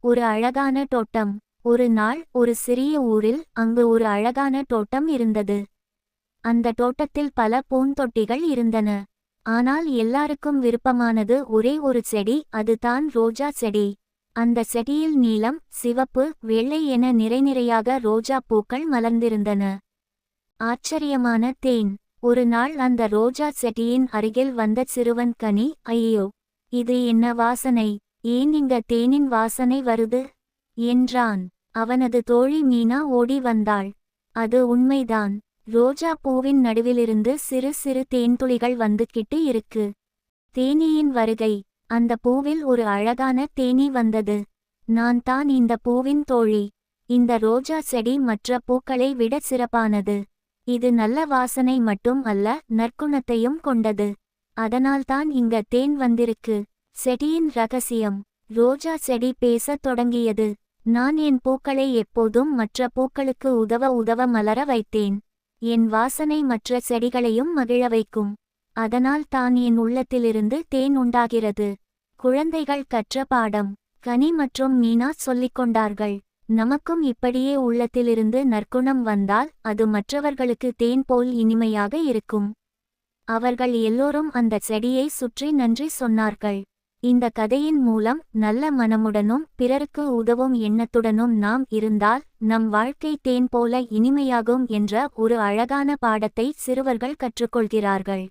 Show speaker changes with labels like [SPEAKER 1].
[SPEAKER 1] ஒரு அழகான தோட்டம். ஒரு நாள் ஒரு சிறிய ஊரில் அங்கு ஒரு அழகான தோட்டம் இருந்தது. அந்த தோட்டத்தில் பல பூந்தொட்டிகள் இருந்தன. ஆனால் எல்லாருக்கும் விருப்பமானது ஒரே ஒரு செடி, அதுதான் ரோஜா செடி. அந்த செடியில் நீலம், சிவப்பு, வெள்ளை என நிறையாக ரோஜா பூக்கள் மலர்ந்திருந்தன. ஆச்சரியமான தேன். ஒரு நாள் அந்த ரோஜா செடியின் அருகில் வந்த சிறுவன் கனி, ஐயோ, இது என்ன வாசனை? ஏன் இங்க தேனின் வாசனை வருது என்றான். அவனது தோழி மீனா ஓடி வந்தாள். அது உண்மைதான். ரோஜா பூவின் நடுவிலிருந்து சிறு சிறு தேன்துளிகள் வந்துகிட்டு இருக்கு. தேனீயின் வருகை. அந்த பூவில் ஒரு அழகான தேனீ வந்தது. நான் தான் இந்த பூவின் தோழி. இந்த ரோஜா செடி மற்ற பூக்களை விட சிறப்பானது. இது நல்ல வாசனை மட்டும் அல்ல, நற்குணத்தையும் கொண்டது. அதனால்தான் இங்க தேன் வந்திருக்கு. செடியின் ரகசியம். ரோஜா செடி பேசத் தொடங்கியது. நான் என் பூக்களை எப்போதும் மற்ற பூக்களுக்கு உதவ மலர வைத்தேன். என் வாசனை மற்ற செடிகளையும் மகிழ வைக்கும். அதனால் தான் என் உள்ளத்திலிருந்து தேன் உண்டாகிறது. குழந்தைகள் கற்ற பாடம். கனி மற்றும் மீனா சொல்லிக் கொண்டார்கள். நமக்கும் இப்படியே உள்ளத்திலிருந்து நற்குணம் வந்தால் அது மற்றவர்களுக்கு தேன் போல் இனிமையாக இருக்கும். அவர்கள் எல்லோரும் அந்த செடியை சுற்றி நன்றி சொன்னார்கள். இந்த கதையின் மூலம் நல்ல மனமுடனும் பிறருக்கு உதவும் எண்ணத்துடனும் நாம் இருந்தால் நம் வாழ்க்கை தேன் போல இனிமையாகும் என்ற ஒரு அழகான பாடத்தை சிறுவர்கள் கற்றுக்கொள்கிறார்கள்.